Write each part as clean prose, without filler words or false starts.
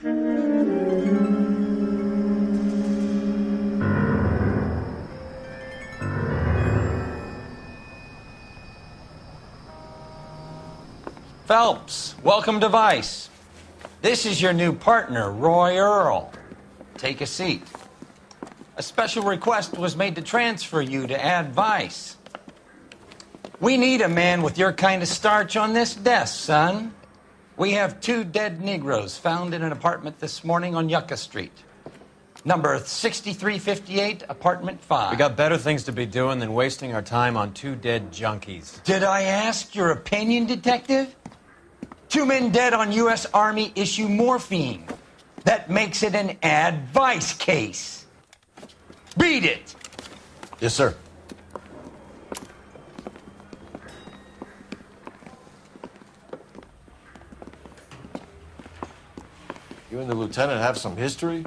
Phelps, welcome to Vice. This is your new partner, Roy Earl. Take a seat. A special request was made to transfer you to Ad Vice. We need a man with your kind of starch on this desk, son. We have 2 dead Negroes found in an apartment this morning on Yucca Street. Number 6358, apartment 5. We got better things to be doing than wasting our time on 2 dead junkies. Did I ask your opinion, detective? 2 men dead on U.S. Army issue morphine. That makes it an Ad Vice case. Beat it! Yes, sir. You and the lieutenant have some history?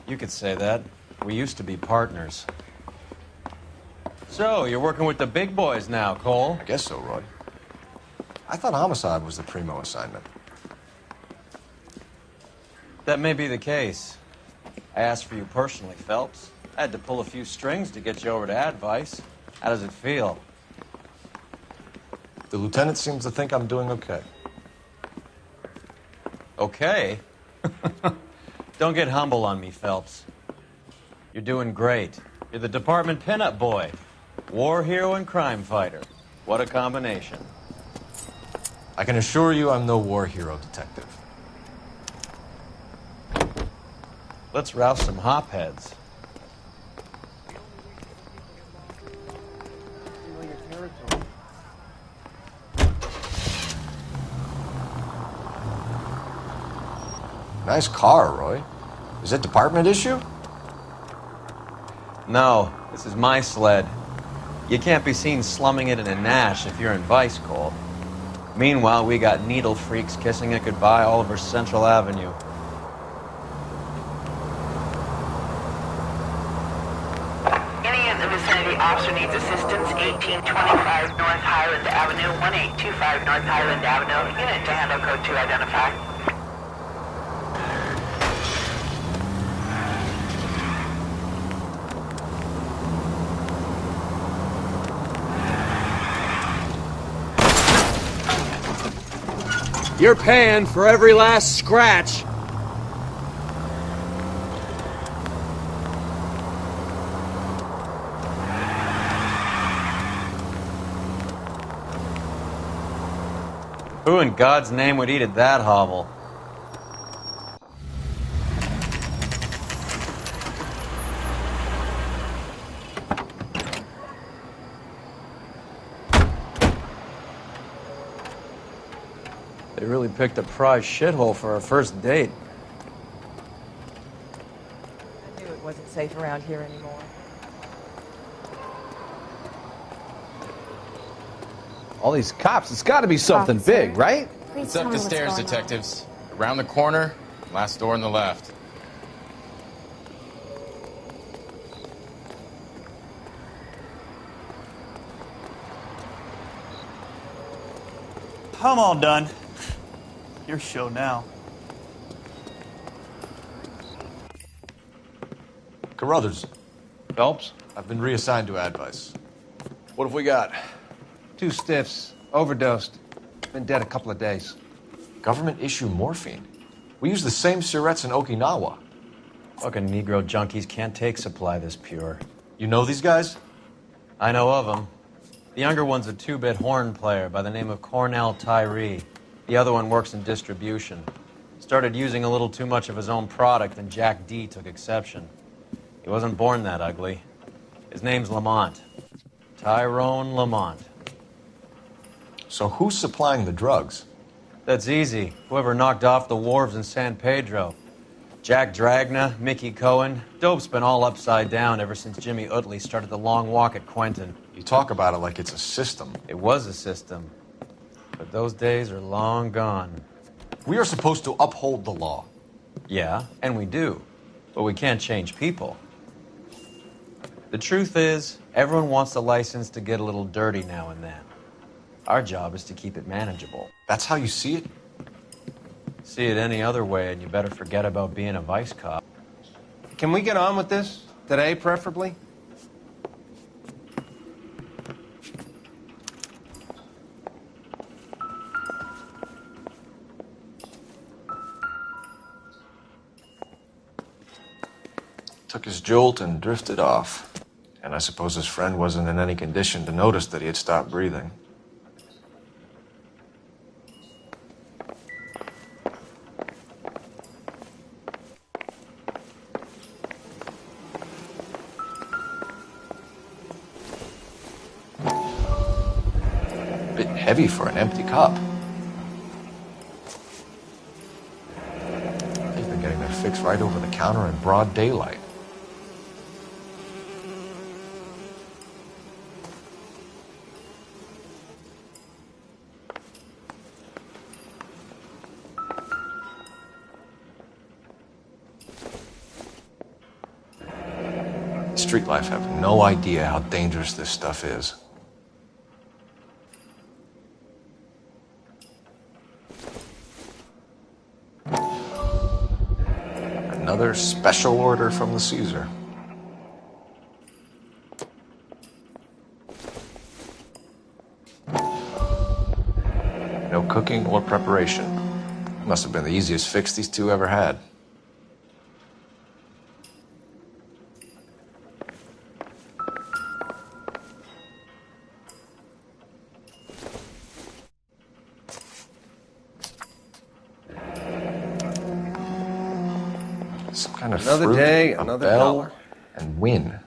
You could say that. We used to be partners. So, you're working with the big boys now, Cole? Guess so, Roy. I thought homicide was the primo assignment. That may be the case. I asked for you personally, Phelps. I had to pull a few strings to get you over to Ad Vice. How does it feel? The lieutenant seems to think I'm doing okay. Okay? Don't get humble on me, Phelps. You're doing great. You're the department pinup boy. War hero and crime fighter. What a combination. I can assure you I'm no war hero, detective. Let's rouse some hopheads. Nice car, Roy. Is it department issue? No, this is my sled. You can't be seen slumming it in a Nash if you're in Vice, Cole. Meanwhile, we got needle freaks kissing it goodbye all over Central Avenue. Any in the vicinity officer needs assistance, 1825 North Highland Avenue, 1825 North Highland Avenue. Unit to handle code 2 identify. You're paying for every last scratch. Who in God's name would eat at that hovel? They really picked a prize shithole for our first date. I knew it wasn't safe around here anymore. All these cops, it's got to be something big, right? It's up the stairs, detectives. Around the corner, last door on the left. I'm all done. Your show now. Carruthers, Phelps? I've been reassigned to Ad Vice. What have we got? 2 stiffs, overdosed, been dead a couple of days. Government issue morphine. We use the same syrettes in Okinawa. Fucking Negro junkies can't take supply this pure. You know these guys? I know of them. The younger one's a 2-bit horn player by the name of Cornell Tyree. The other one works in distribution. Started using a little too much of his own product, and Jack D took exception. He wasn't born that ugly. His name's Lamont. Tyrone Lamont. So who's supplying the drugs? That's easy. Whoever knocked off the wharves in San Pedro. Jack Dragna, Mickey Cohen. Dope's been all upside down ever since Jimmy Utley started the long walk at Quentin. You talk about it like it's a system. It was a system. But those days are long gone. We are supposed to uphold the law. Yeah, and we do. But we can't change people. The truth is, everyone wants the license to get a little dirty now and then. Our job is to keep it manageable. That's how you see it? See it any other way, and you better forget about being a vice cop. Can we get on with this? Today, preferably? Took his jolt and drifted off. And I suppose his friend wasn't in any condition to notice that he had stopped breathing. Bit heavy for an empty cup. They've been getting their fix right over the counter in broad daylight. Street life have no idea how dangerous this stuff is. Another special order from the Caesar. No cooking or preparation. Must have been the easiest fix these two ever had. Some kind of Another fruit, day, a another bell, dollar. and win.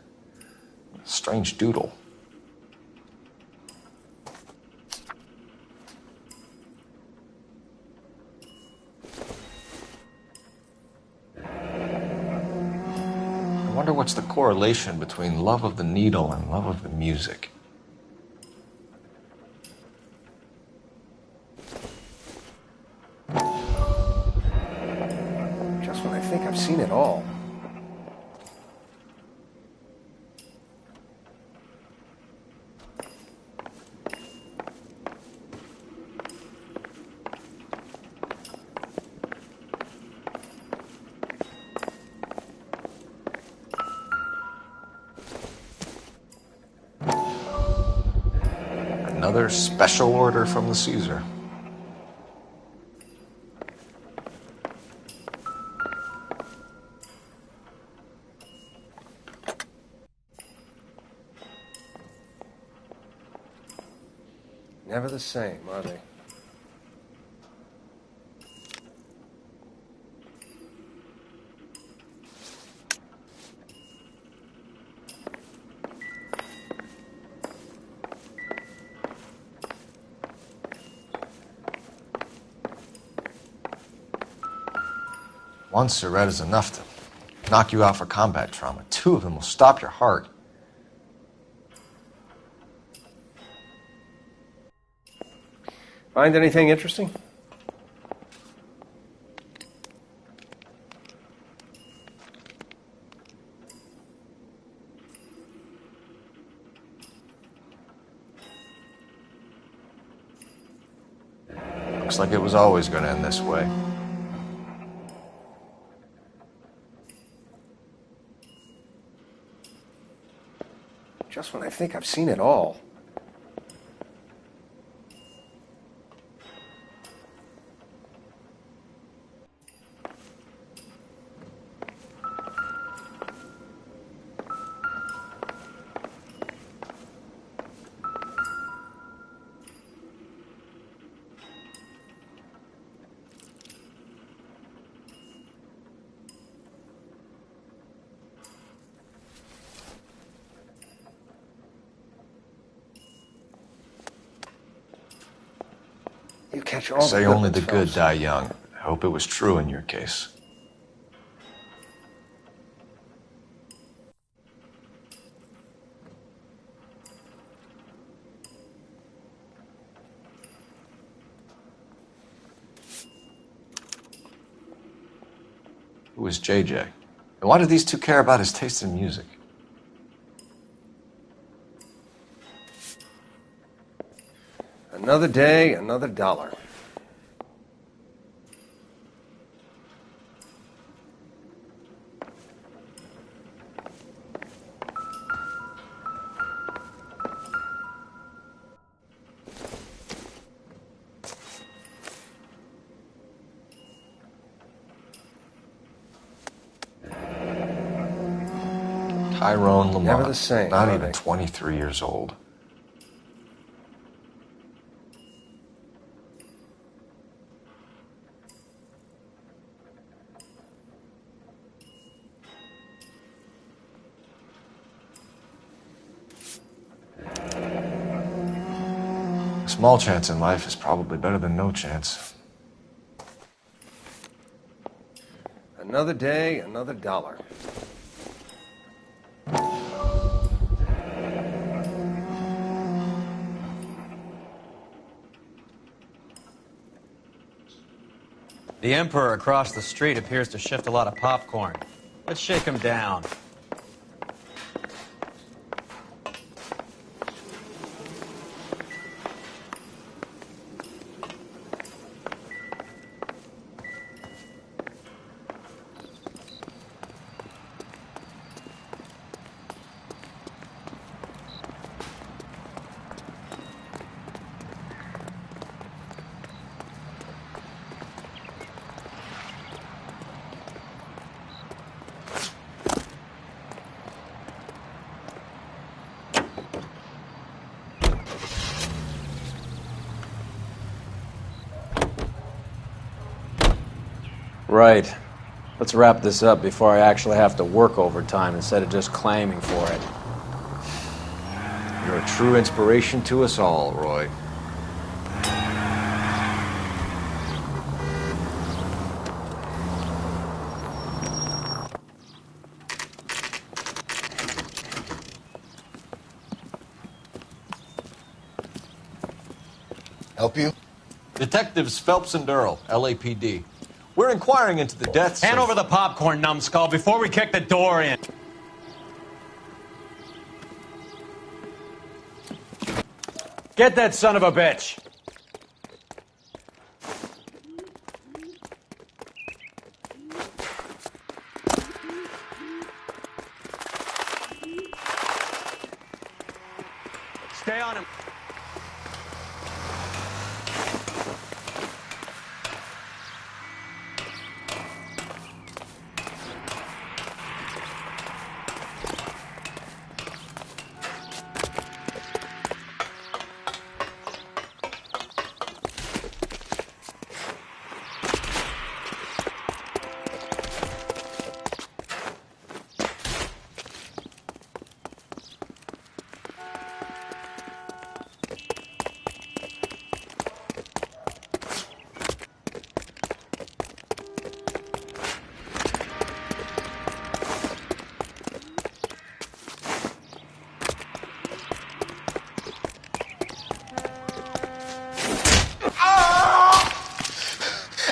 Strange doodle. I wonder what's the correlation between love of the needle and love of the music. Just when I think I've seen it all. Another special order from the Caesar. Never the same, are they? One cigarette is enough to knock you out for combat trauma. Two of them will stop your heart. Find anything interesting? Looks like it was always going to end this way. Just when I think I've seen it all. You catch all Say the only the ones good first. die young. I hope it was true in your case. Who was JJ? And why did these two care about his taste in music? Another day, another dollar. Tyrone Lamont. Never the same, Not are even they? 23 years old. A small chance in life is probably better than no chance. Another day, another dollar. The Emperor across the street appears to shift a lot of popcorn. Let's shake him down. Right. Let's wrap this up before I actually have to work overtime instead of just claiming for it. You're a true inspiration to us all, Roy. Help you? Detectives Phelps and Earl, LAPD. We're inquiring into the deaths Hand of... over the popcorn, numbskull, before we kick the door in. Get that son of a bitch! Stay on him.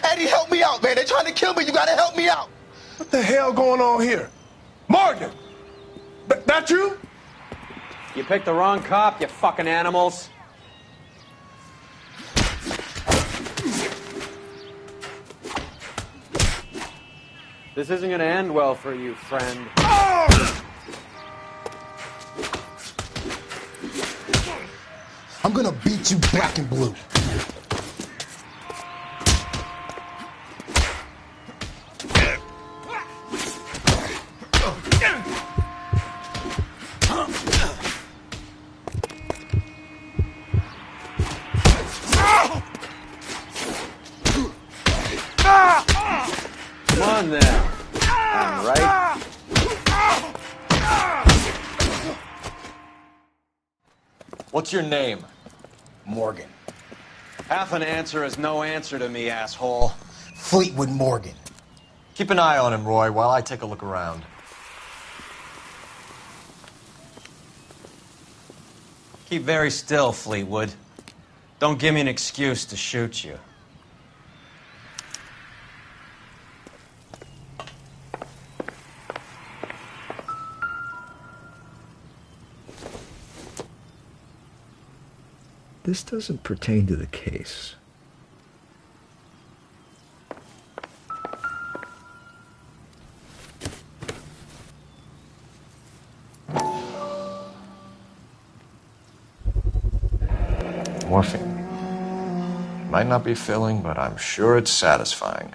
Eddie, help me out, man. They're trying to kill me. You gotta help me out. What the hell going on here? Morgan! That you? You picked the wrong cop, you fucking animals. This isn't gonna end well for you, friend. I'm gonna beat you black and blue. Come on then. I'm right. What's your name? Morgan. Half an answer is no answer to me, asshole. Fleetwood Morgan. Keep an eye on him, Roy, while I take a look around. Keep very still, Fleetwood. Don't give me an excuse to shoot you. This doesn't pertain to the case. Morphine. Might not be filling, but I'm sure it's satisfying.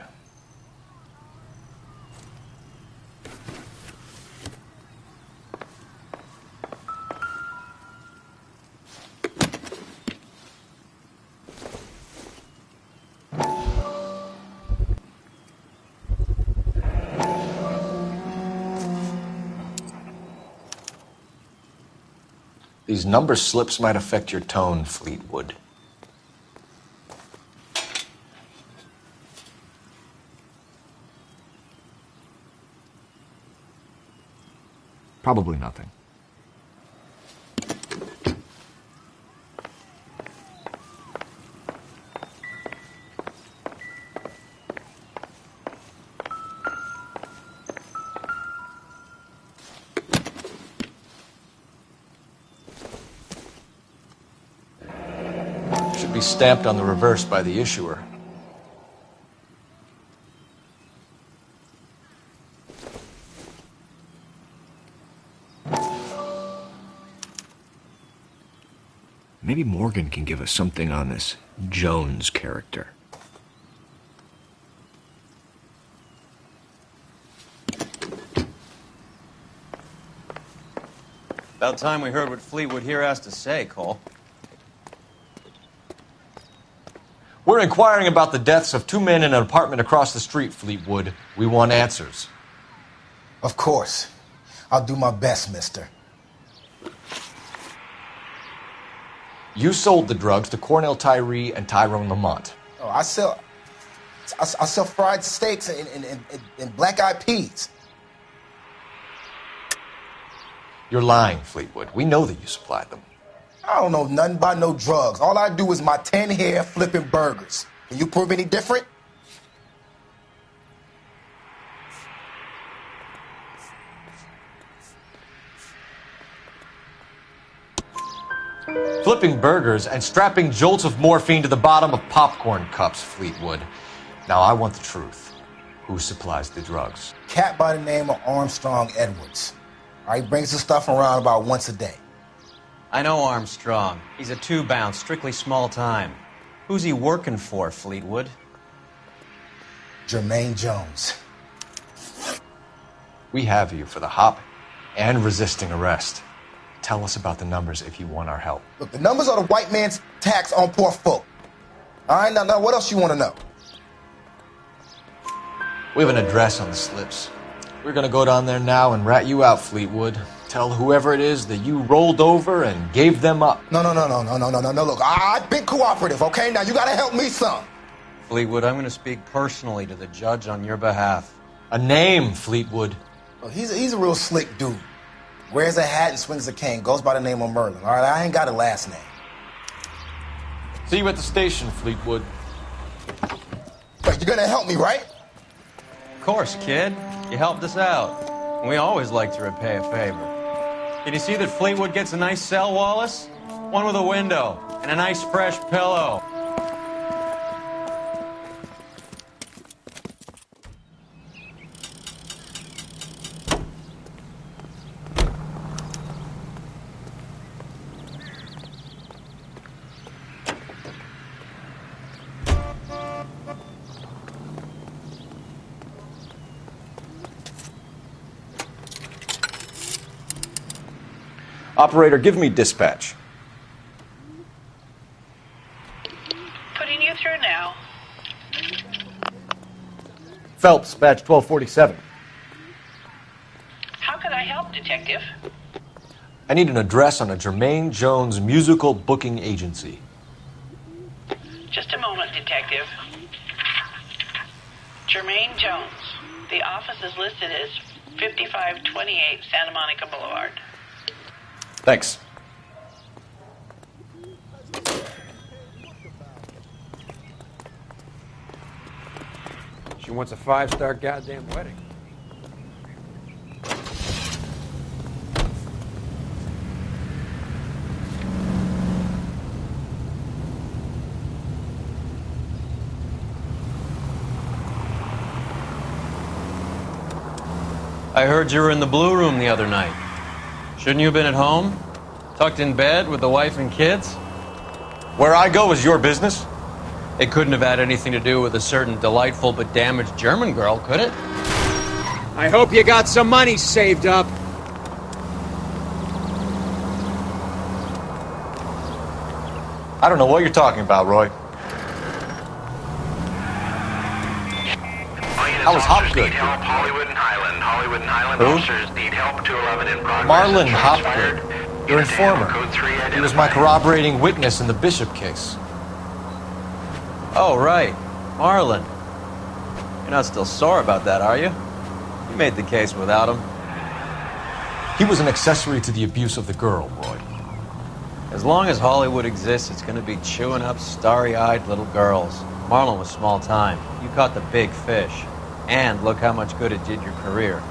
These number slips might affect your tone, Fleetwood. Probably nothing. Should be stamped on the reverse by the issuer. Maybe Morgan can give us something on this Jones character. About time we heard what Fleetwood here has to say, Cole. We're inquiring about the deaths of two men in an apartment across the street, Fleetwood. We want answers. Of course. I'll do my best, mister. You sold the drugs to Cornell Tyree and Tyrone Lamont. Oh, I sell fried steaks and black-eyed peas. You're lying, Fleetwood. We know that you supplied them. I don't know nothing about no drugs. All I do is my 10 hair flipping burgers. Can you prove any different? Flipping burgers and strapping jolts of morphine to the bottom of popcorn cups, Fleetwood. Now I want the truth. Who supplies the drugs? Cat by the name of Armstrong Edwards. All right, he brings the stuff around about once a day. I know Armstrong. He's a two-bound, strictly small time. Who's he working for, Fleetwood? Jermaine Jones. We have you for the hop and resisting arrest. Tell us about the numbers if you want our help. Look, the numbers are the white man's tax on poor folk. All right, now what else you want to know? We have an address on the slips. We're gonna go down there now and rat you out, Fleetwood. Tell whoever it is that you rolled over and gave them up. No. Look, I've been cooperative, okay? Now you gotta help me some. Fleetwood, I'm gonna speak personally to the judge on your behalf. A name, Fleetwood. Look, he's a real slick dude. Wears a hat and swings a cane. Goes by the name of Merlin. All right, I ain't got a last name. See you at the station, Fleetwood. But you're gonna help me, right? Of course, kid. You helped us out. We always like to repay a favor. Did you see that Fleetwood gets a nice cell, Wallace? One with a window and a nice fresh pillow. Operator, give me dispatch. Putting you through now. Phelps, badge 1247. How can I help, Detective? I need an address on a Jermaine Jones musical booking agency. Just a moment, Detective. Jermaine Jones. The office is listed as 5528 Santa Monica Boulevard. Thanks. She wants a 5-star goddamn wedding. I heard you were in the Blue Room the other night. Shouldn't you have been at home? Tucked in bed with the wife and kids? Where I go is your business? It couldn't have had anything to do with a certain delightful but damaged German girl, could it? I hope you got some money saved up. I don't know what you're talking about, Roy. How was Hopgood? Need help, Hollywood and Highland. Hollywood and Highland Who? officers need help. 211 in progress. Marlon Shots Hopgood. fired. Your informer. He was my corroborating witness in the Bishop case. Oh, right. Marlon. You're not still sore about that, are you? You made the case without him. He was an accessory to the abuse of the girl, Roy. As long as Hollywood exists, it's going to be chewing up starry-eyed little girls. Marlon was small time. You caught the big fish. And look how much good it did your career.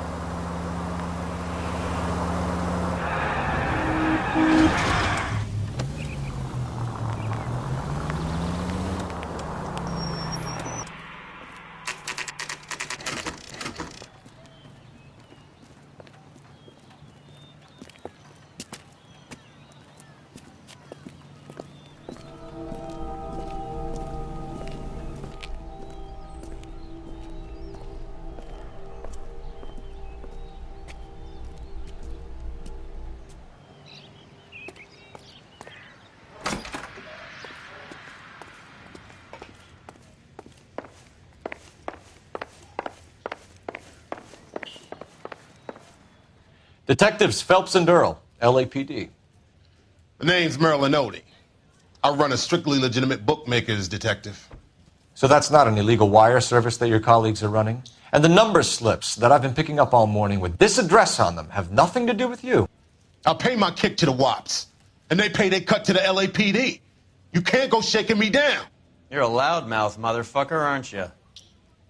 Detectives Phelps and Earl, LAPD. The name's Merlin Odie. I run a strictly legitimate bookmaker's detective. So that's not an illegal wire service that your colleagues are running? And the number slips that I've been picking up all morning with this address on them have nothing to do with you? I pay my kick to the WAPs, and they pay their cut to the LAPD. You can't go shaking me down. You're a loudmouth motherfucker, aren't you?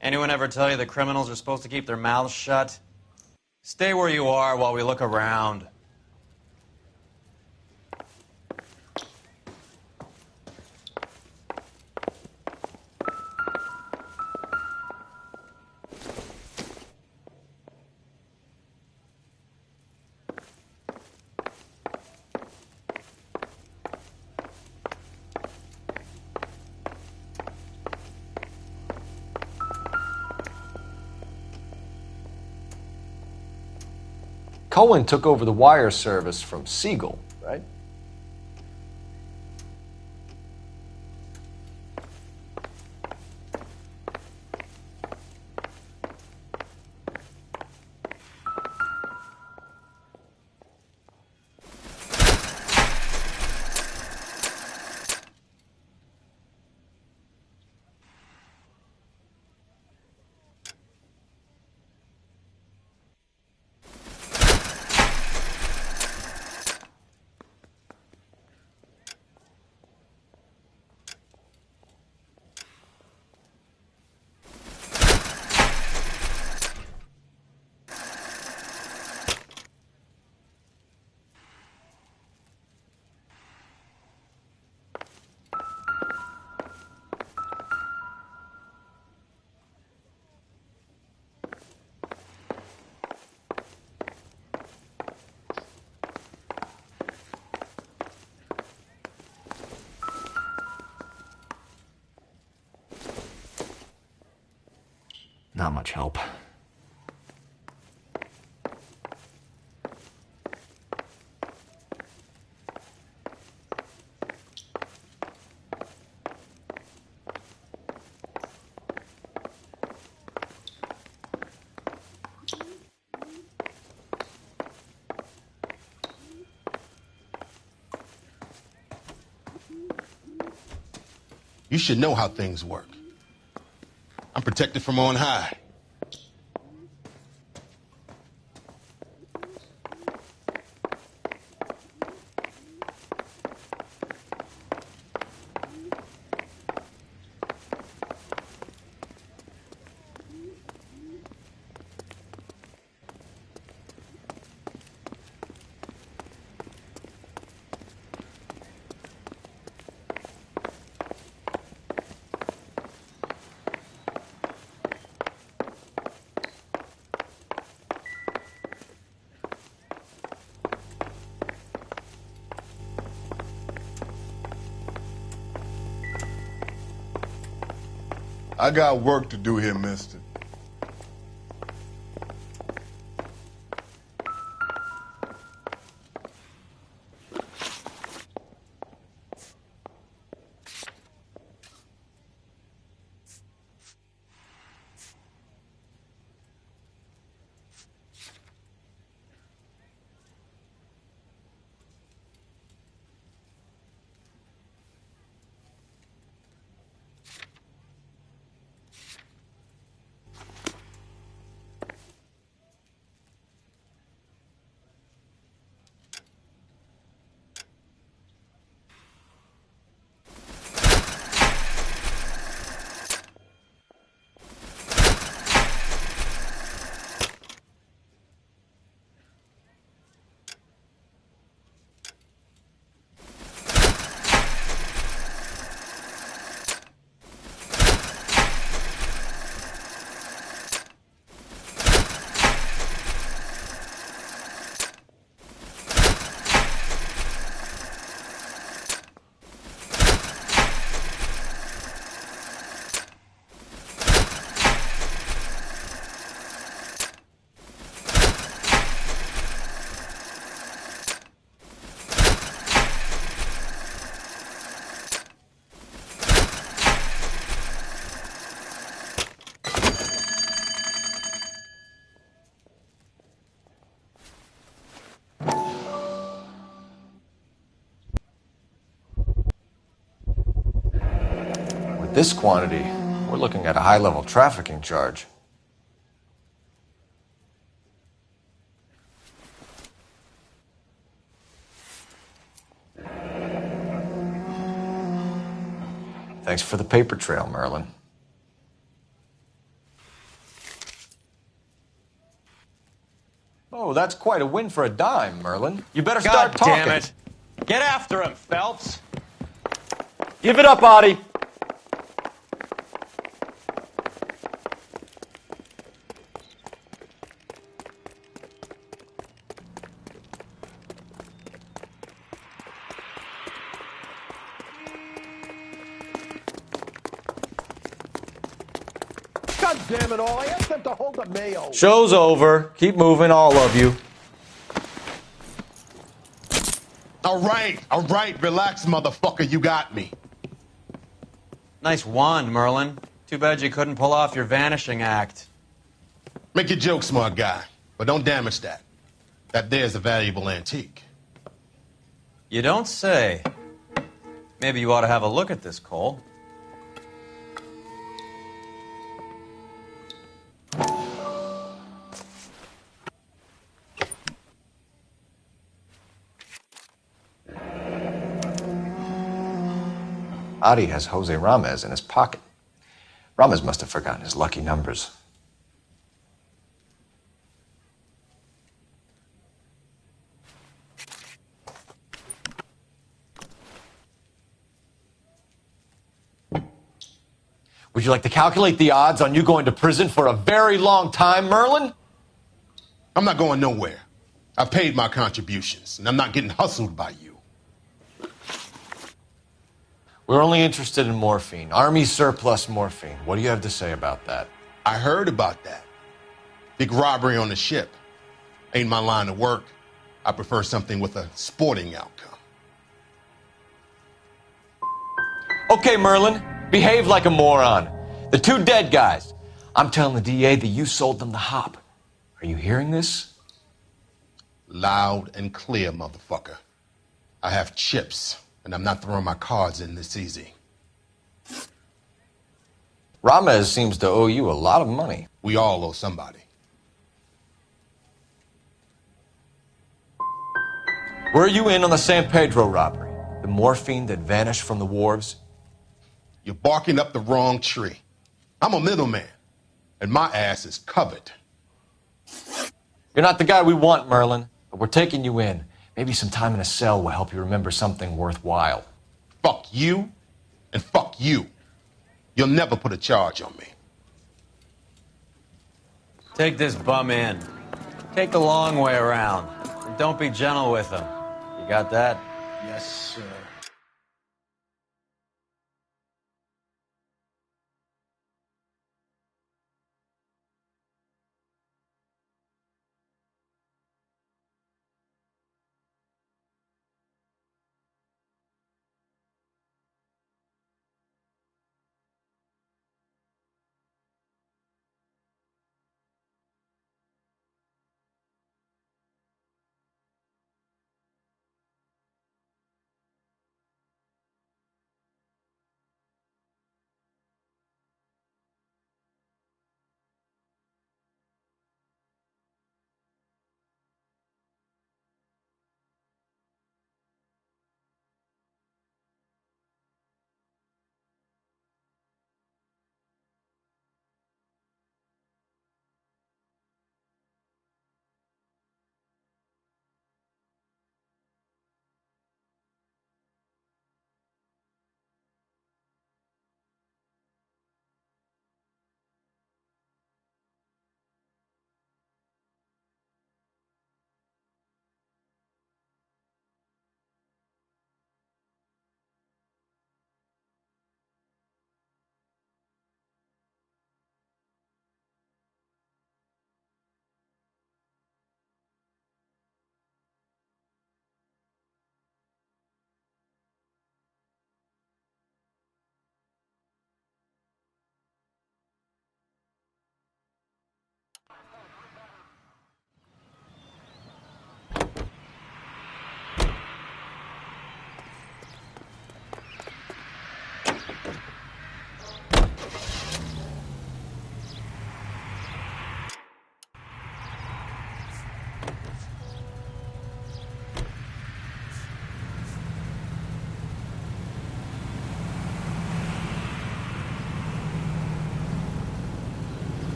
Anyone ever tell you that criminals are supposed to keep their mouths shut? Stay where you are while we look around. Cohen took over the wire service from Siegel, right? Not much help. You should know how things work. I'm protected from on high. I got work to do here, mister. This quantity, we're looking at a high-level trafficking charge. Thanks for the paper trail, Merlin. Oh, that's quite a win for a dime, Merlin. You better start God talking. damn it. Get after him, Phelps. Give it up, Audie. God damn it all. I asked them to hold the mayo. Show's over. Keep moving, all of you. All right, relax, motherfucker, you got me. Nice wand, Merlin. Too bad you couldn't pull off your vanishing act. Make your joke, smart guy, but don't damage that. That there's a valuable antique. You don't say. Maybe you ought to have a look at this, Cole. Audie has Jose Ramez in his pocket. Ramez must have forgotten his lucky numbers. Would you like to calculate the odds on you going to prison for a very long time, Merlin? I'm not going nowhere. I've paid my contributions, and I'm not getting hustled by you. We're only interested in morphine. Army surplus morphine. What do you have to say about that? I heard about that. Big robbery on the ship. Ain't my line of work. I prefer something with a sporting outcome. Okay, Merlin, behave like a moron. The two dead guys. I'm telling the DA that you sold them the hop. Are you hearing this? Loud and clear, motherfucker. I have chips, and I'm not throwing my cards in this easy. Ramez seems to owe you a lot of money. We all owe somebody. Were you in on the San Pedro robbery? The morphine that vanished from the wharves? You're barking up the wrong tree. I'm a middleman, and my ass is covered. You're not the guy we want, Merlin, but we're taking you in. Maybe some time in a cell will help you remember something worthwhile. Fuck you, and fuck you. You'll never put a charge on me. Take this bum in. Take the long way around. And don't be gentle with him. You got that? Yes, sir.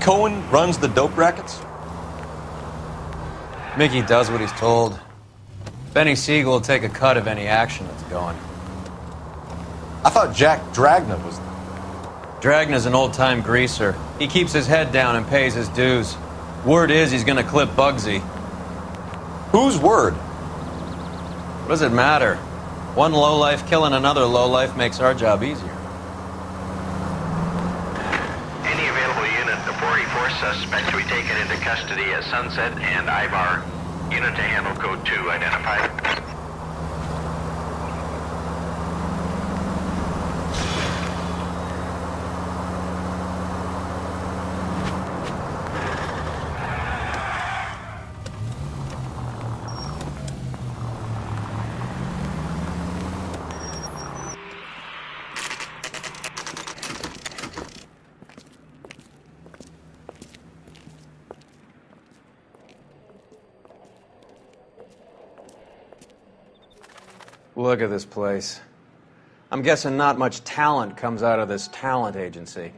Cohen runs the dope rackets? Mickey does what he's told. Benny Siegel will take a cut of any action that's going. I thought Jack Dragna was... Dragna's an old-time greaser. He keeps his head down and pays his dues. Word is he's gonna clip Bugsy. Whose word? What does it matter? One lowlife killing another lowlife makes our job easier. Any available unit of 44 suspect to be taken into custody at Sunset and Ivar. Unit to handle code 2 identified. Look at this place. I'm guessing not much talent comes out of this talent agency.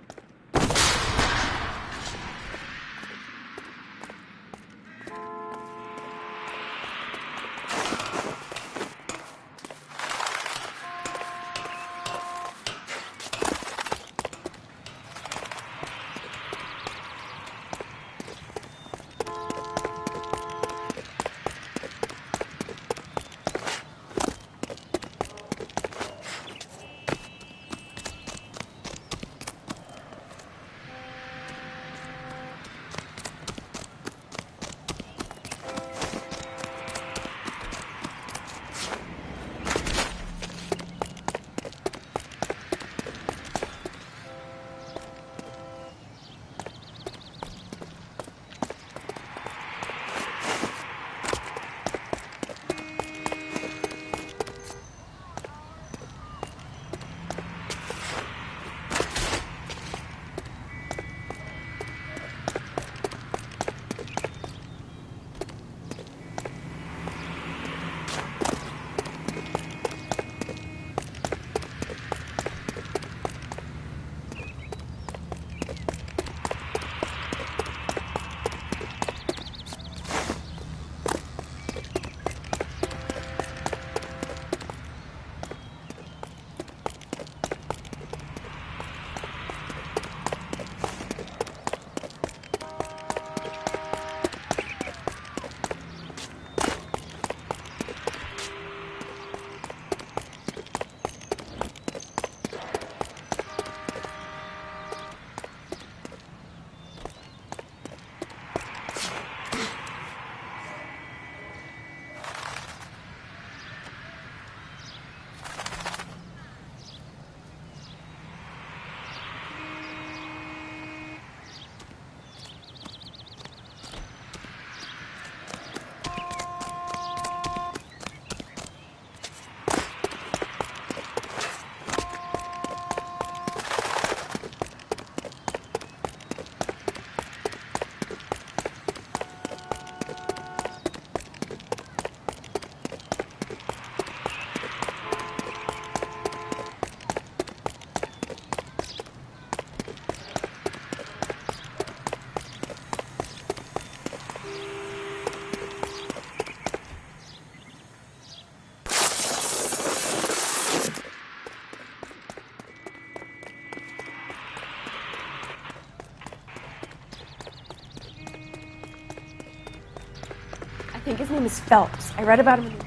I think his name is Phelps. I read about him in the...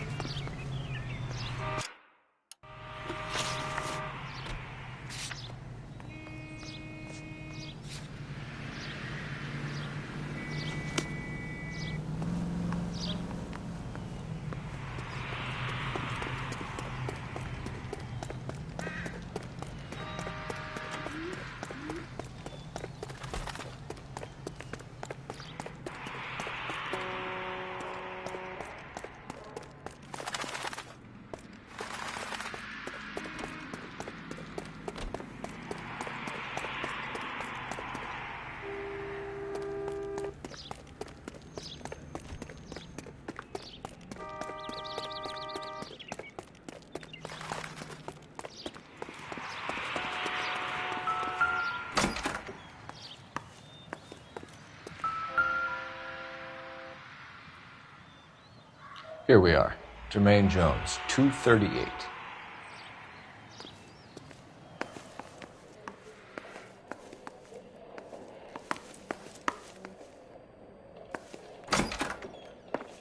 Here we are. Jermaine Jones, 238.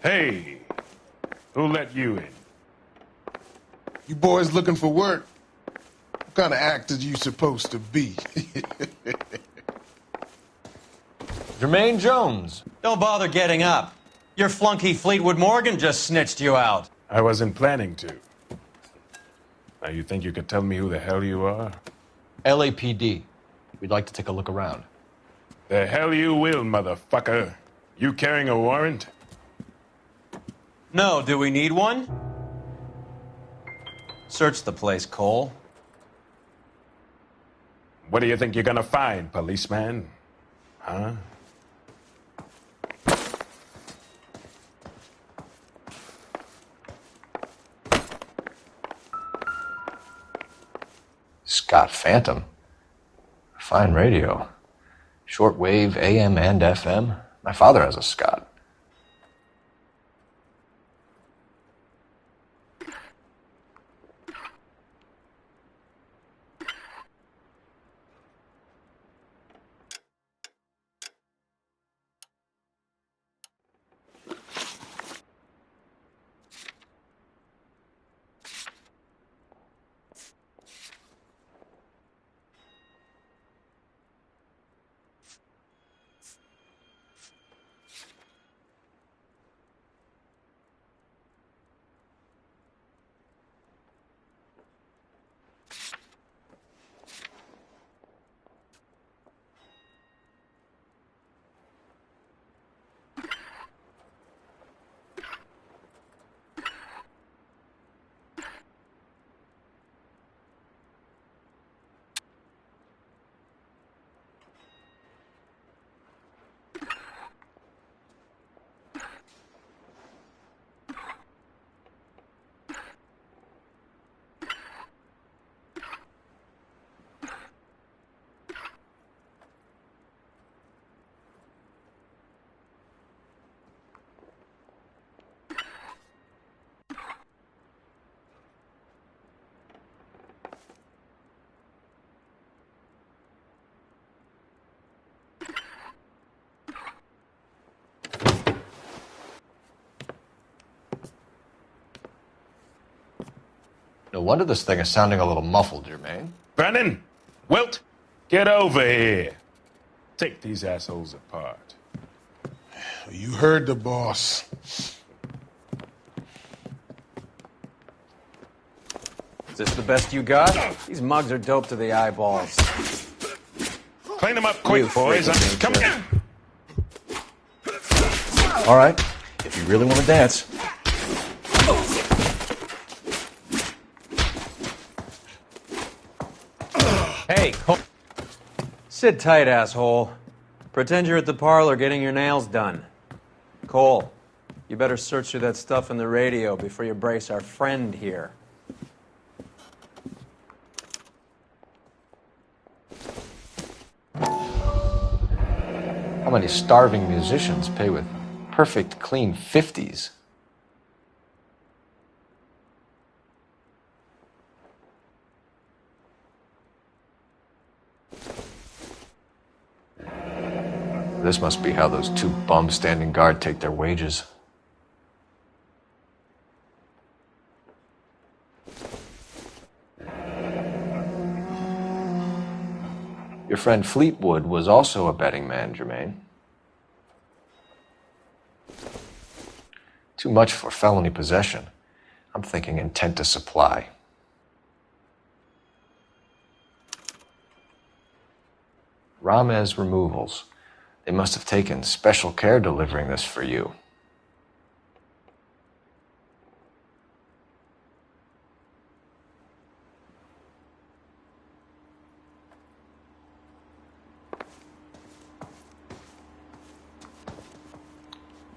Hey, who let you in? You boys looking for work? What kind of actor you supposed to be? Jermaine Jones. Don't bother getting up. Your flunky Fleetwood Morgan just snitched you out. I wasn't planning to. Now, you think you could tell me who the hell you are? LAPD. We'd like to take a look around. The hell you will, motherfucker. You carrying a warrant? No, do we need one? Search the place, Cole. What do you think you're gonna find, policeman? Huh? Scott Phantom. Fine radio. Shortwave, AM and FM. My father has a Scott. No wonder this thing is sounding a little muffled, Jermaine. Brennan! Wilt! Get over here! Take these assholes apart. You heard the boss. Is this the best you got? These mugs are dope to the eyeballs. Clean them up quick, boys. Come here! All right, if you really want to dance. Hey, Cole. Sit tight, asshole. Pretend you're at the parlor getting your nails done. Cole, you better search through that stuff in the radio before you brace our friend here. How many starving musicians pay with perfect, clean 50s? This must be how those two bums standing guard take their wages. Your friend Fleetwood was also a betting man, Jermaine. Too much for felony possession. I'm thinking intent to supply. Ramez Removals. They must have taken special care delivering this for you.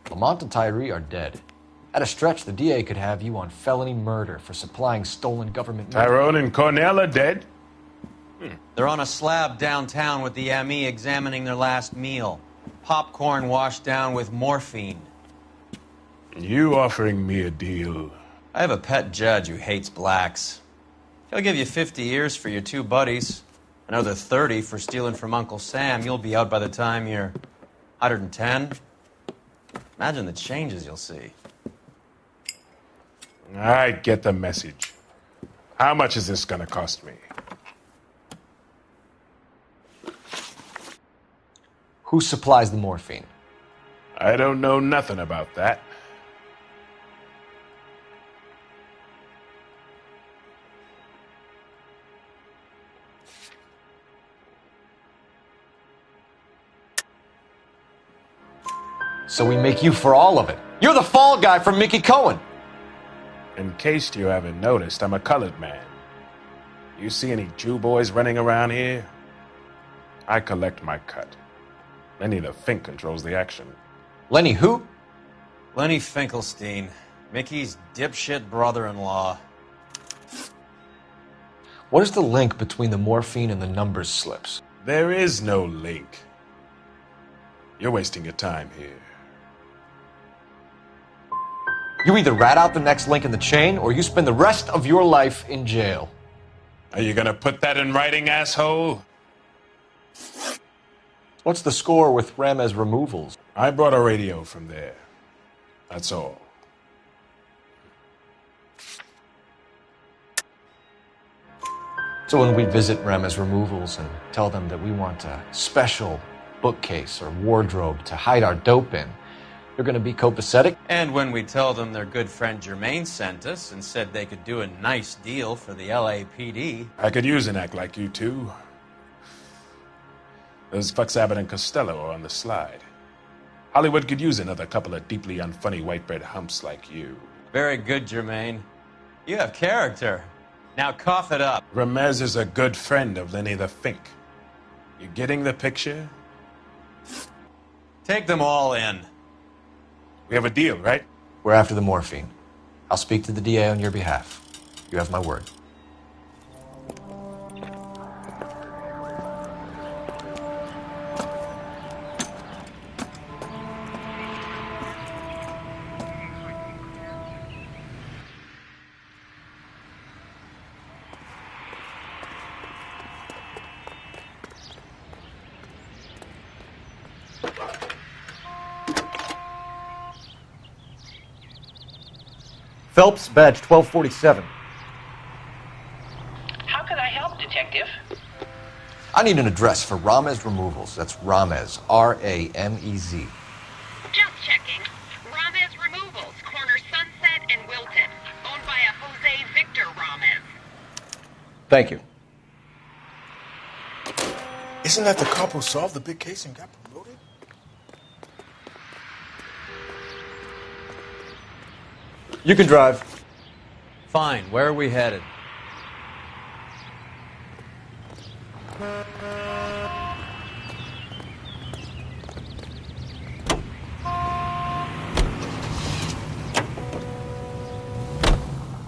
Lamont and Tyree are dead. At a stretch, the DA could have you on felony murder for supplying stolen government money. Tyrone and Cornell are dead? They're on a slab downtown with the ME examining their last meal. Popcorn washed down with morphine. You offering me a deal? I have a pet judge who hates blacks. He'll give you 50 years for your two buddies. Another 30 for stealing from Uncle Sam. You'll be out by the time you're 110. Imagine the changes you'll see. I get the message. How much is this gonna cost me? Who supplies the morphine? I don't know nothing about that. So we make you for all of it. You're the fall guy from Mickey Cohen. In case you haven't noticed, I'm a colored man. You see any Jew boys running around here? I collect my cut. Lenny the Fink controls the action. Lenny who? Lenny Finkelstein, Mickey's dipshit brother-in-law. What is the link between the morphine and the numbers slips? There is no link. You're wasting your time here. You either rat out the next link in the chain, or you spend the rest of your life in jail. Are you gonna put that in writing, asshole? What's the score with Ramez removals? I brought a radio from there. That's all. So when we visit Ramez removals and tell them that we want a special bookcase or wardrobe to hide our dope in, you're going to be copacetic? And when we tell them their good friend Jermaine sent us and said they could do a nice deal for the LAPD. I could use an act like you two. Those fucks Abbott and Costello are on the slide. Hollywood could use another couple of deeply unfunny white bread humps like you. Very good, Jermaine. You have character. Now cough it up. Ramez is a good friend of Lenny the Fink. You getting the picture? Take them all in. We have a deal, right? We're after the morphine. I'll speak to the DA on your behalf. You have my word. Phelps, badge 1247. How could I help, Detective? I need an address for Ramez Removals. That's Ramez, R-A-M-E-Z. Just checking. Ramez Removals, corner Sunset and Wilton. Owned by a Jose Victor Ramez. Thank you. Isn't that the cop who solved the big case and got promoted? You can drive. Fine. Where are we headed?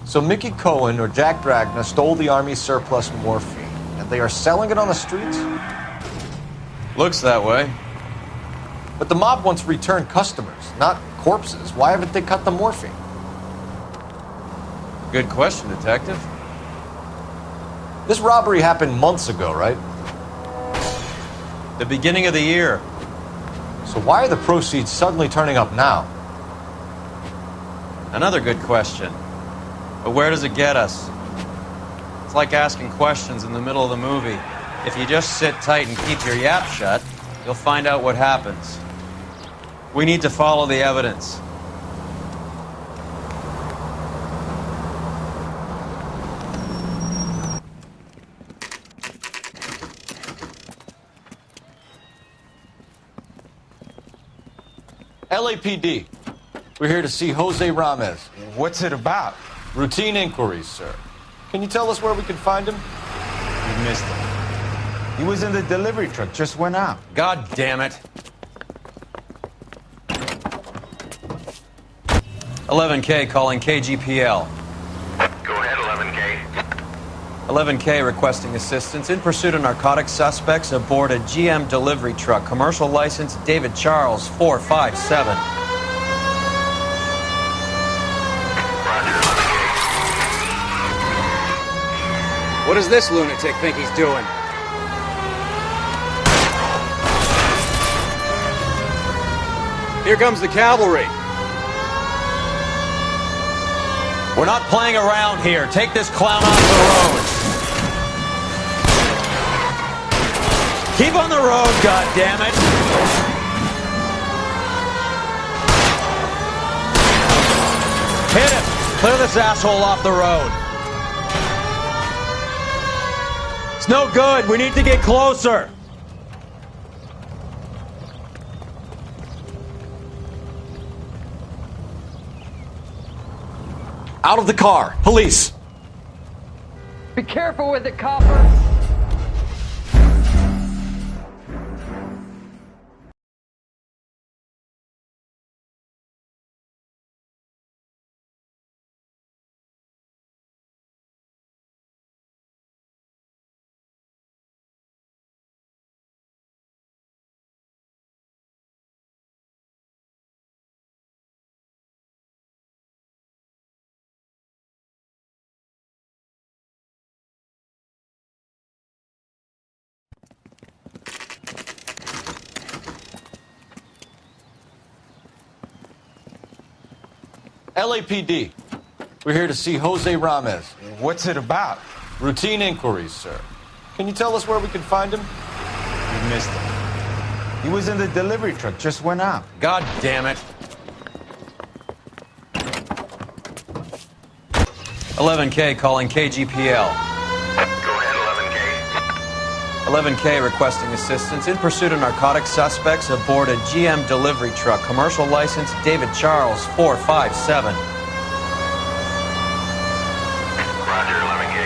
So Mickey Cohen or Jack Dragna stole the Army surplus morphine, and they are selling it on the streets? Looks that way. But the mob wants return customers, not corpses. Why haven't they cut the morphine? Good question, Detective. This robbery happened months ago, right? The beginning of the year. So why are the proceeds suddenly turning up now? Another good question. But where does it get us? It's like asking questions in the middle of the movie. If you just sit tight and keep your yap shut, you'll find out what happens. We need to follow the evidence. LAPD. We're here to see Jose Ramez. What's it about? Routine inquiries, sir. Can you tell us where we can find him? You missed him. He was in the delivery truck, just went out. God damn it. 11K calling KGPL. Go ahead, 11K. 11K requesting assistance in pursuit of narcotic suspects aboard a GM delivery truck. Commercial license David Charles 457. What does this lunatic think he's doing? Here comes the cavalry. We're not playing around here. Take this clown off the road. Keep on the road, goddammit. Hit him. Clear this asshole off the road. It's no good. We need to get closer. Out of the car. Police. Be careful with it, copper. LAPD. We're here to see Jose Ramez. What's it about? Routine inquiries, sir. Can you tell us where we can find him? You missed him. He was in the delivery truck, just went out. God damn it. 11K calling KGPL. 11K requesting assistance in pursuit of narcotic suspects aboard a GM delivery truck. Commercial license David Charles 457. Roger, 11K.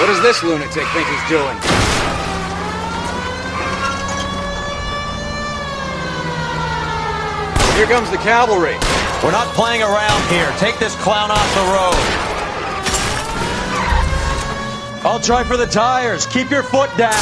What does this lunatic think he's doing? Here comes the cavalry. We're not playing around here. Take this clown off the road. I'll try for the tires. Keep your foot down.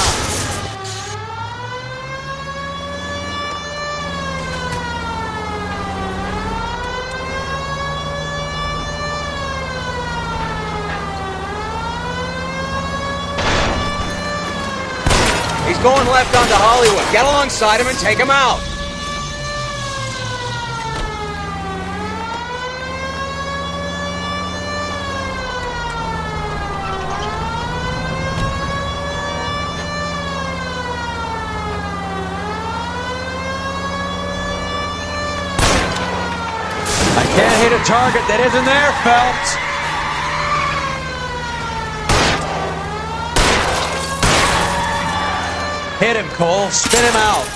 He's going left onto Hollywood. Get alongside him and take him out. Can't hit a target that isn't there, Phelps. Hit him, Cole. Spin him out.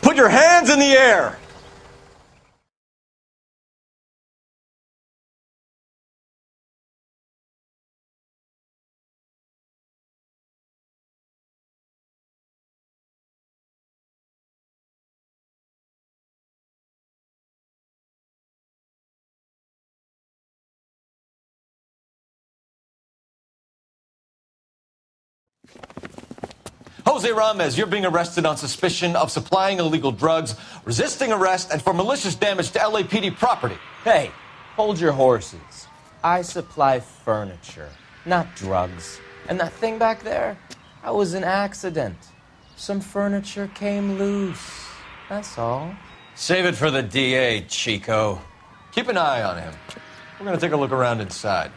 Put your hands in the air. Jose Ramez, you're being arrested on suspicion of supplying illegal drugs, resisting arrest, and for malicious damage to LAPD property. Hey, hold your horses. I supply furniture, not drugs. And that thing back there, that was an accident. Some furniture came loose. That's all. Save it for the DA, Chico. Keep an eye on him. We're going to take a look around inside.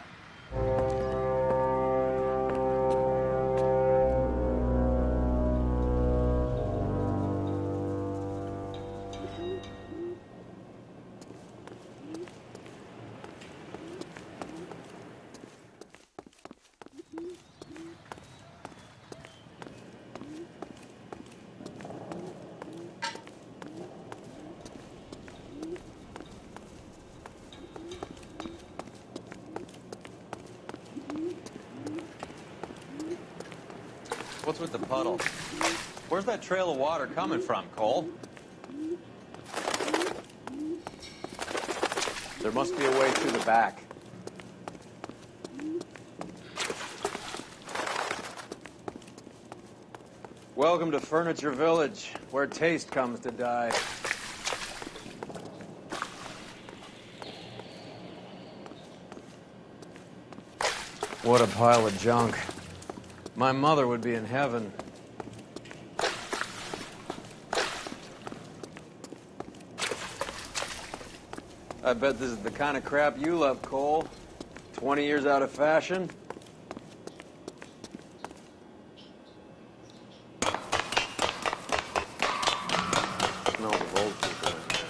What's with the puddle? Where's that trail of water coming from, Cole? There must be a way through the back. Welcome to Furniture Village, where taste comes to die. What a pile of junk. My mother would be in heaven. I bet this is the kind of crap you love, Cole. 20 years out of fashion. Smells of old people in here.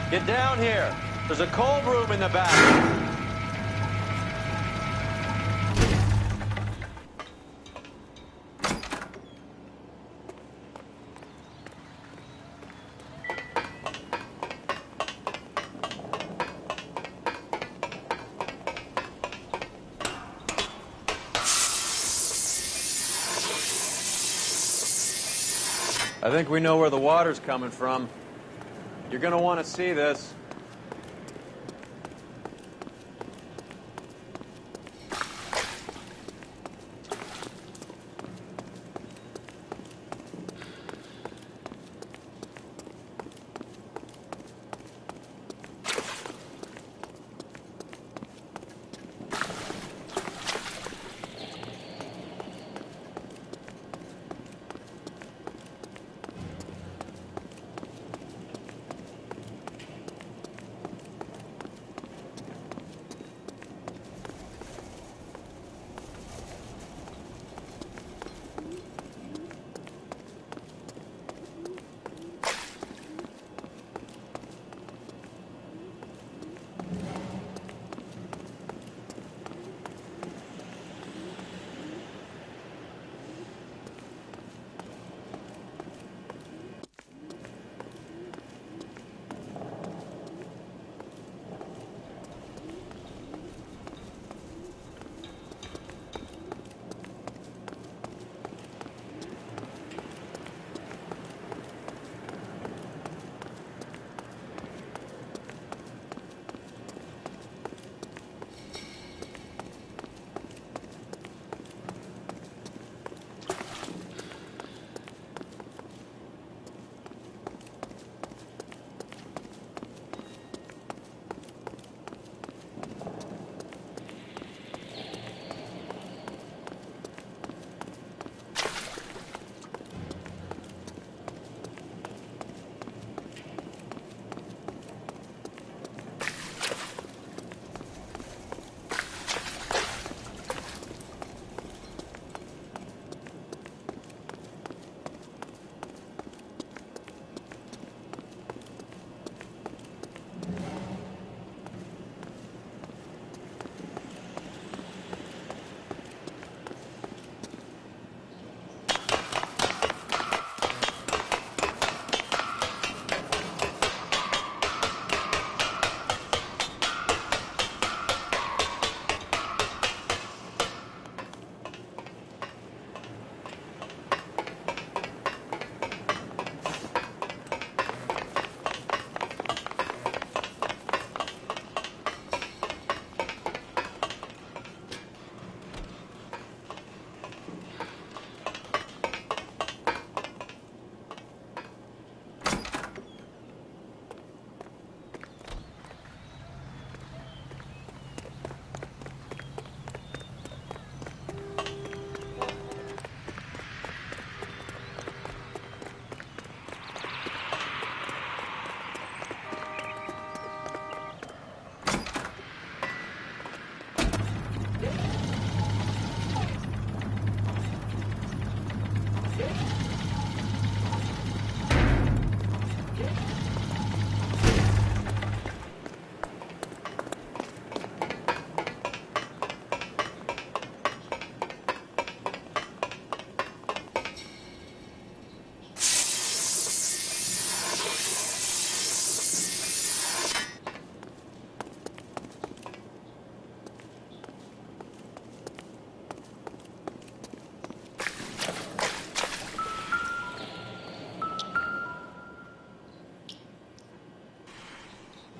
Get down here. There's a cold room in the back. I think we know where the water's coming from. You're gonna want to see this.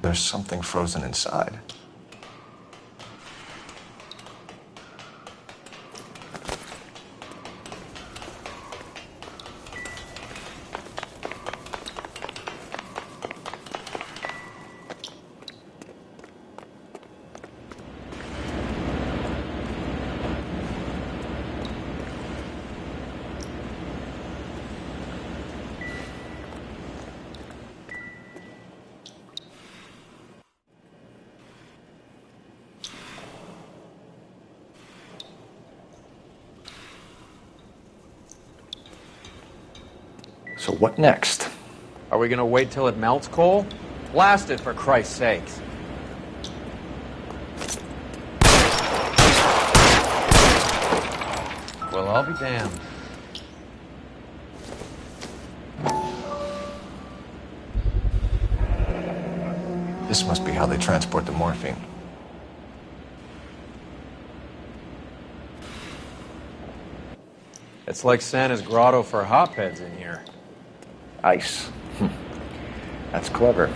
there's something frozen inside. So what next? Are we gonna wait till it melts, Cole? Blast it, for Christ's sakes. Well, I'll be damned. This must be how they transport the morphine. It's like Santa's grotto for hotbeds in here. Ice. That's clever.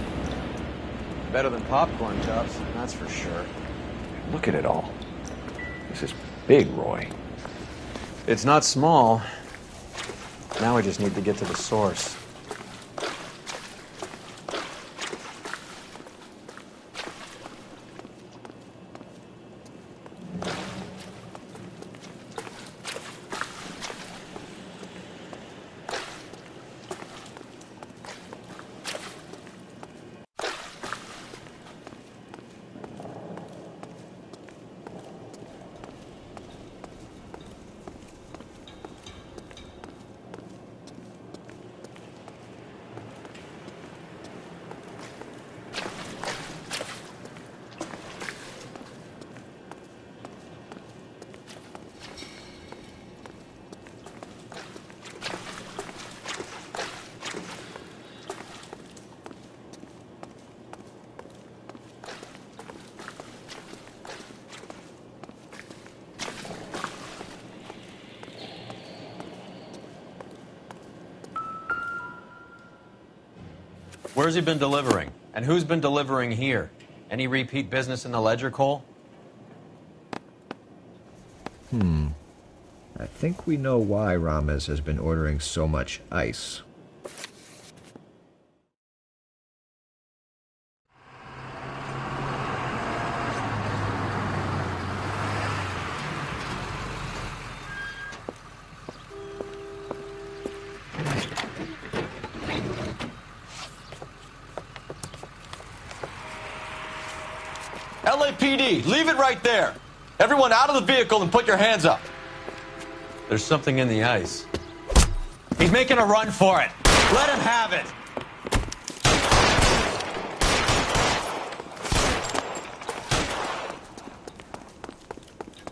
Better than popcorn cups, that's for sure. Look at it all. This is big, Roy. It's not small. Now we just need to get to the source. Where's he been delivering? And who's been delivering here? Any repeat business in the ledger, Cole? I think we know why Ramez has been ordering so much ice. LAPD, leave it right there. Everyone out of the vehicle and put your hands up. There's something in the ice. He's making a run for it. Let him have it.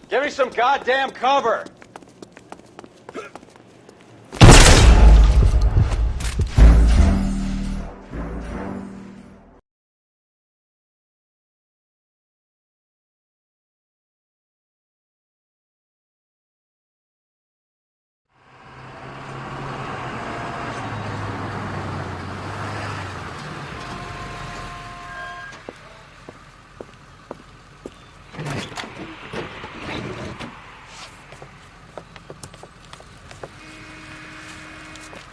Give me some goddamn cover.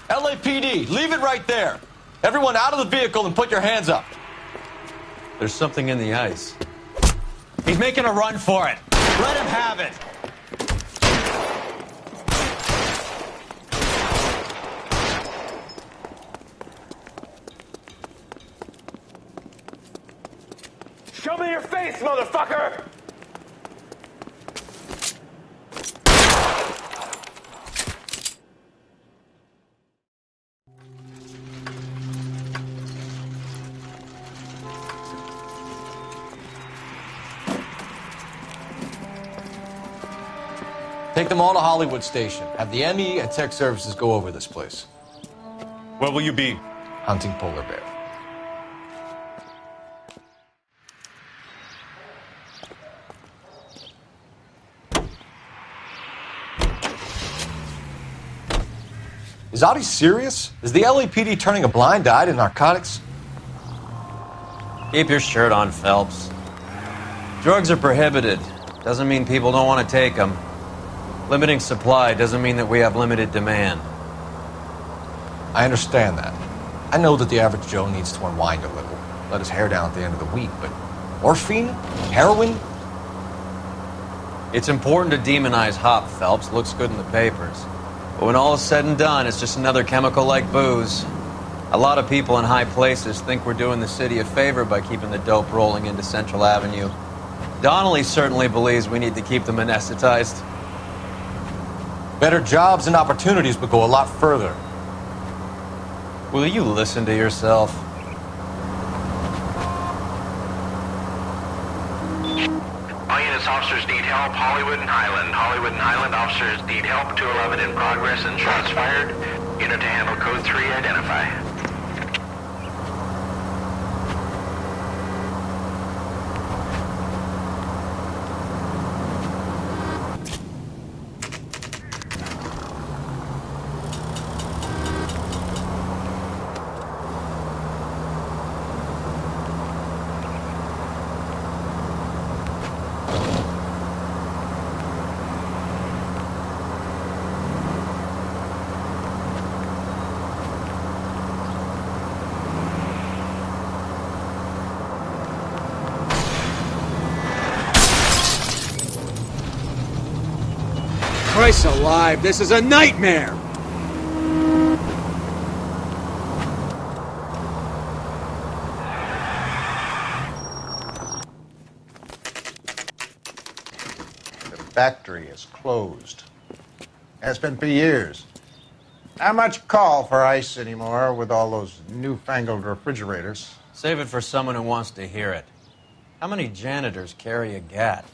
LAPD, leave it right there. Everyone out of the vehicle and put your hands up. There's something in the ice. He's making a run for it. Let him have it. Show me your face, motherfucker! Take them all to Hollywood Station. Have the ME and Tech Services go over this place. Where will you be? Hunting polar bear. Is Audie serious? Is the LAPD turning a blind eye to narcotics? Keep your shirt on, Phelps. Drugs are prohibited. Doesn't mean people don't want to take them. Limiting supply doesn't mean that we have limited demand. I understand that. I know that the average Joe needs to unwind a little, let his hair down at the end of the week, but morphine? Heroin? It's important to demonize hop, Phelps. Looks good in the papers. But when all is said and done, it's just another chemical like booze. A lot of people in high places think we're doing the city a favor by keeping the dope rolling into Central Avenue. Donnelly certainly believes we need to keep them anesthetized. Better jobs and opportunities would go a lot further. Will you listen to yourself? All units, officers need help. Hollywood and Highland. Hollywood and Highland officers need help. 211 in progress and shots fired. Unit to handle code 3, identify. Christ alive, this is a nightmare! The factory is closed. Has been for years. Not much call for ice anymore with all those newfangled refrigerators. Save it for someone who wants to hear it. How many janitors carry a gat?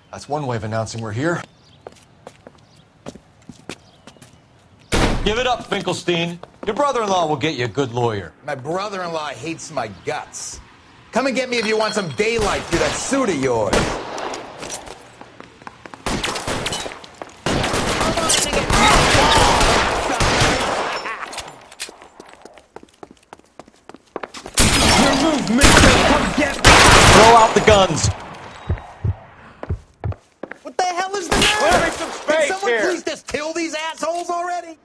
That's one way of announcing we're here. Give it up, Finkelstein. Your brother-in-law will get you a good lawyer. My brother-in-law hates my guts. Come and get me if you want some daylight through that suit of yours. Your move, mister! Come get me! Throw out the guns. What the hell is the matter? Clearing some space Can someone here. please just kill these assholes already?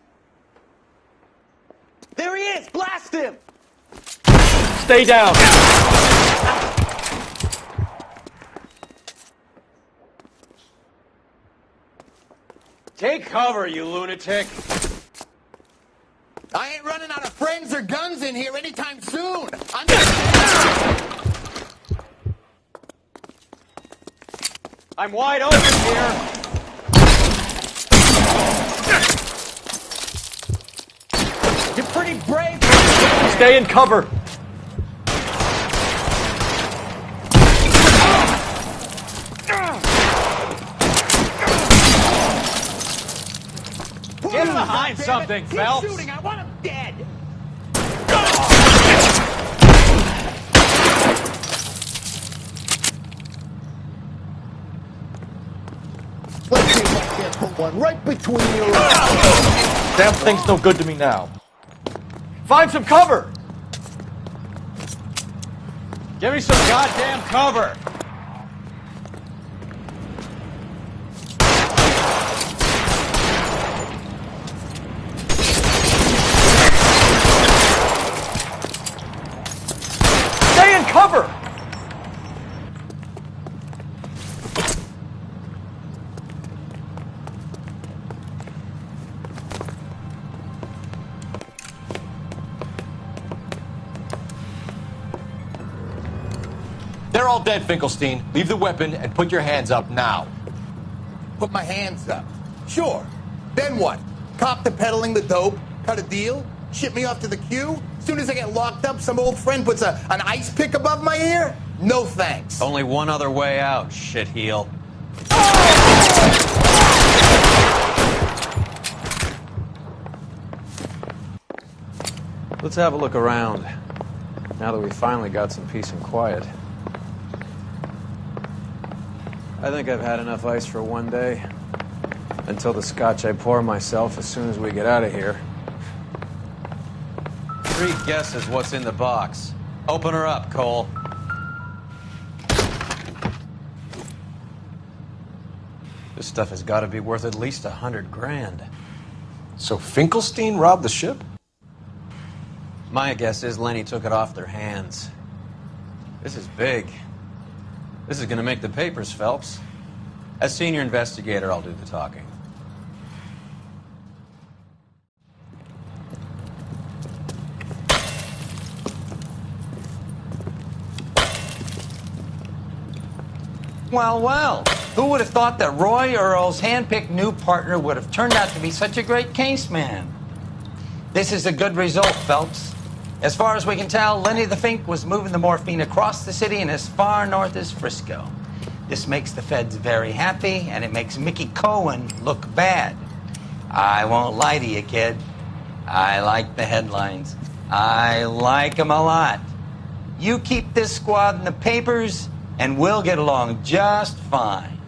There he is! Blast him! Stay down. Take cover, you lunatic! I ain't running out of friends or guns in here anytime soon. I'm wide open here! You're pretty brave! Stay in cover. Get behind something, Keep Phelps! shooting, I want him dead! Let's see if I can't put one right between your eyes. Damn thing's no good to me now. Find some cover. Give me some goddamn cover! Stay in cover. They're all dead, Finkelstein. Leave the weapon and put your hands up now. Put my hands up. Sure. Then what? Cop to peddling the dope? Cut a deal? Ship me off to the queue? Soon as I get locked up, some old friend puts an ice pick above my ear? No thanks. Only one other way out, shitheel. Let's have a look around, now that we finally got some peace and quiet. I think I've had enough ice for one day. Until the scotch I pour myself as soon as we get out of here. Three guesses what's in the box. Open her up, Cole. This stuff has got to be worth at least $100,000. So Finkelstein robbed the ship? My guess is Lenny took it off their hands. This is big. This is going to make the papers, Phelps. As senior investigator, I'll do the talking. Well, well, who would have thought that Roy Earle's hand-picked new partner would have turned out to be such a great case man? This is a good result, Phelps. As far as we can tell, Lenny the Fink was moving the morphine across the city and as far north as Frisco. This makes the feds very happy, and it makes Mickey Cohen look bad. I won't lie to you, kid. I like the headlines. I like them a lot. You keep this squad in the papers, and we'll get along just fine.